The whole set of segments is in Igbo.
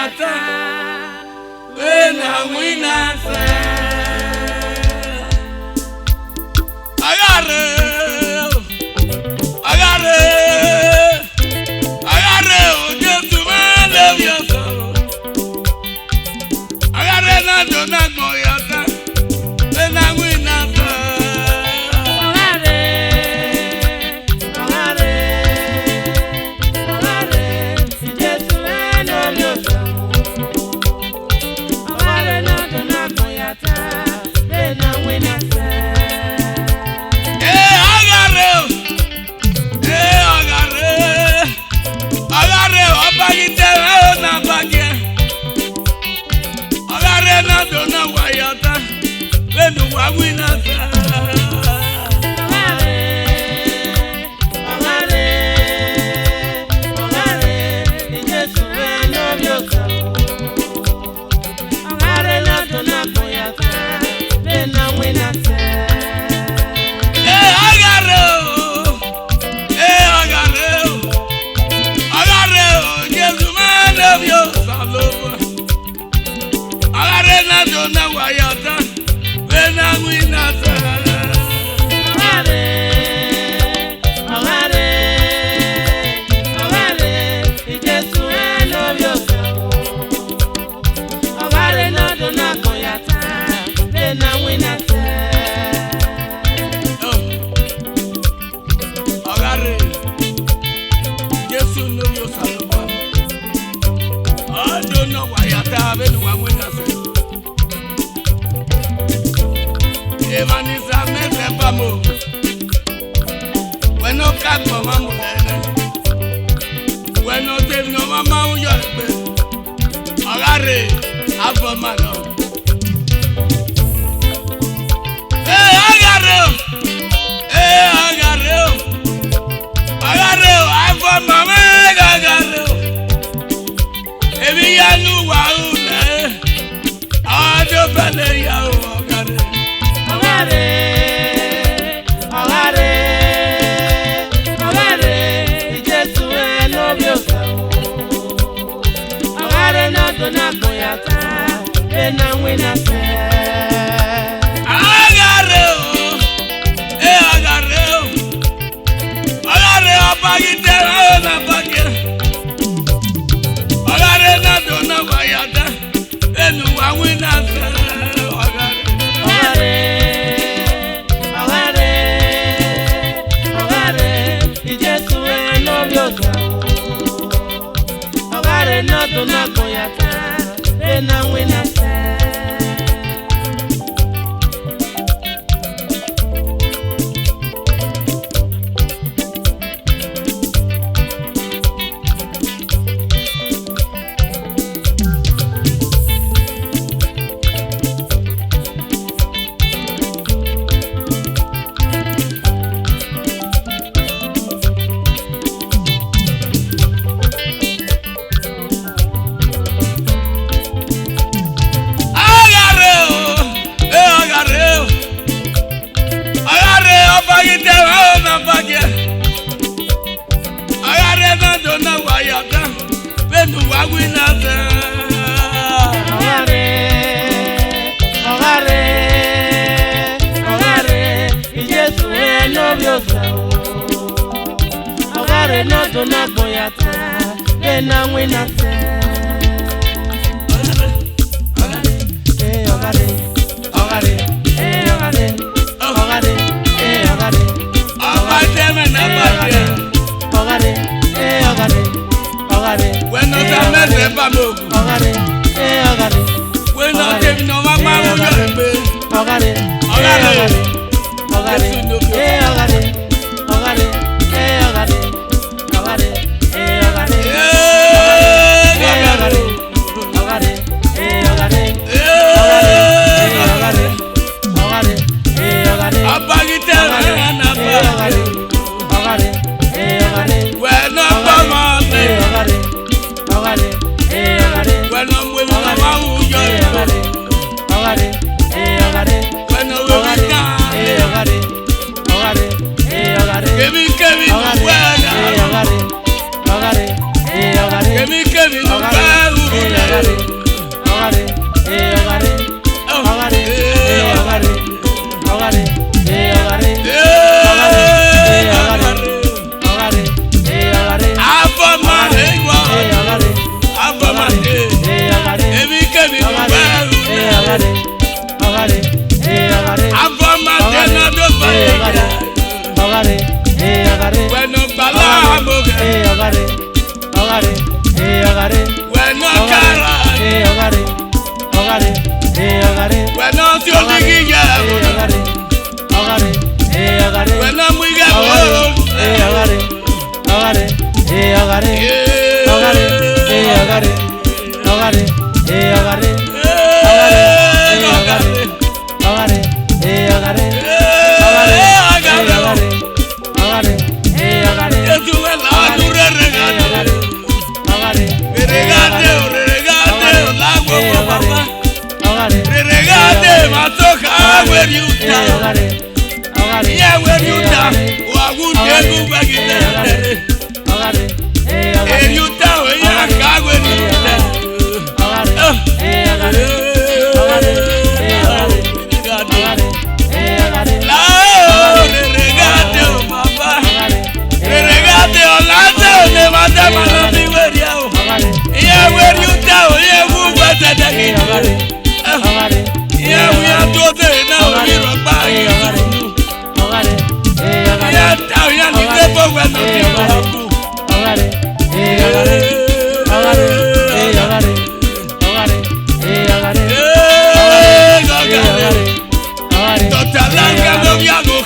yata when I win Ogare When no cara. When no Sioligi. When no Muga. Where you down? Yeah, where you down? What would you do back in there? Hey, you down? Yeah, God, where you down? Yeah, where you down? Yeah, who was that? Yeah, we are doing it now. We're buying it. Yeah, now we are the people when the people are good. Dr. Langa, no, we are going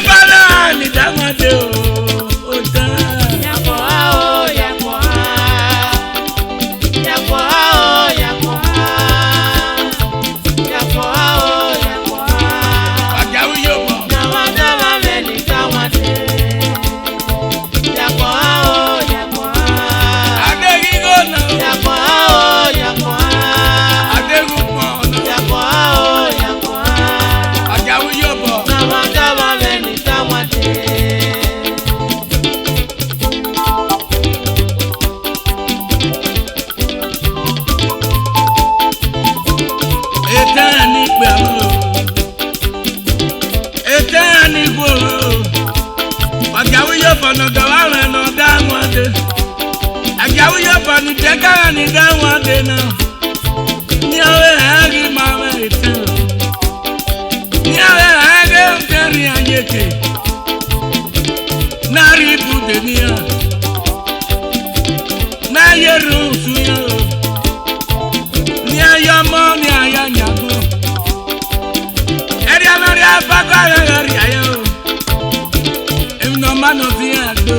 Bala ni damade o, bono gawale no damwade. Agawu yo bani teka ni damwade na. Nyawe agi mama ite. Nyawe agi mteri anyeke. Nari budenia. Na yeru suya. Nya yamo nya ya nyago. Eri amari abaka yari ayo. No man of the ado.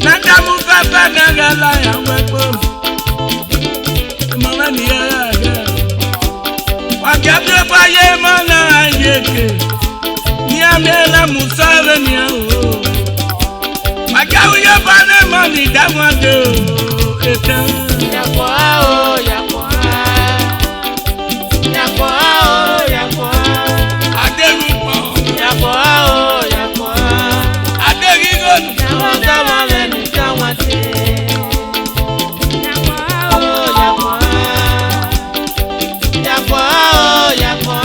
Nadamu papa nagala ya wepo. Mama ni ya. Wakabe pa ye mana yeke. Ni amela musave ni o. Wakawu yo bana mani damwado. Eta. Yakwa o yakwa. Yakwa o yakwa. Aderupo. Yakwa o yakwa. Adegigon. Yakwa ni kawate. Yakwa o yakwa. Yakwa o yakwa.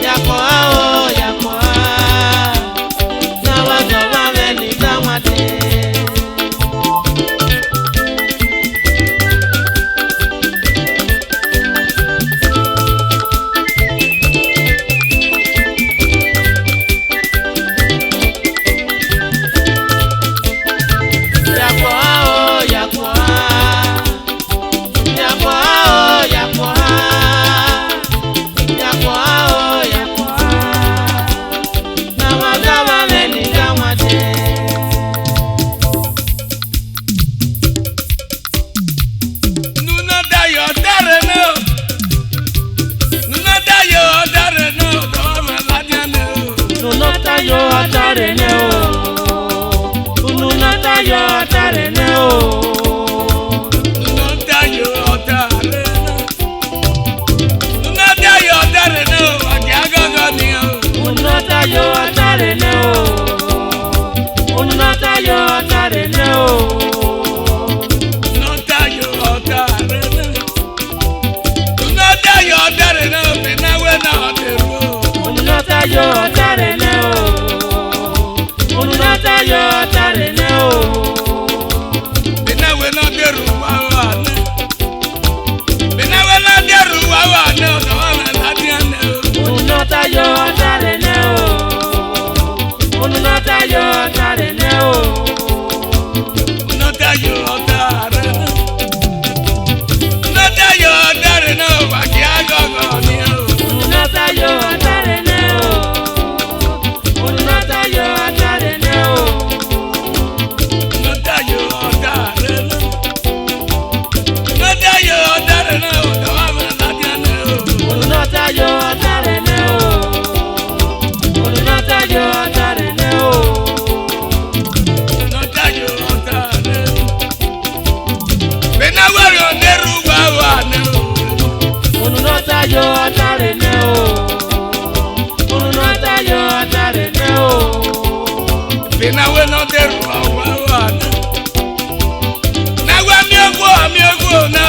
Yakwa o yakwa. Yakwa ni kawate. Yo atare ne o, ununata yo atare ne o, Nunata yo atare ne, nunata yo atare ne o, akiagaga ni o. ununata yo atare ne o, ununata yo atare ne o, Nunata yo atare ne, nunata yo atare ne o, binawe na ateru. ununata yo atare ne o. Ununata yo atare ne o. Binawe na deru wawa ne. Binawe na deru wawa ne o tawana ladia ne o. Ununata yo atare ne o. Ununata yo atare ne o. Nunata yo atare ne. Nunata yo atare ne o, akiagaga ni o. Ununata yo atare ne o. Ununata yo atare ne o. Nunata yo atare ne. Nunata yo atare ne o, tawana ladia ne o. Ununata yo atare ne o. Ununata yo atare ne o. Nunata yo atare ne. Binawe yo deru wawa ne o. Ununata yo atare ne o. Ununata yo atare ne o. Binawe no deru wawa ne. Nawe mi ogwo na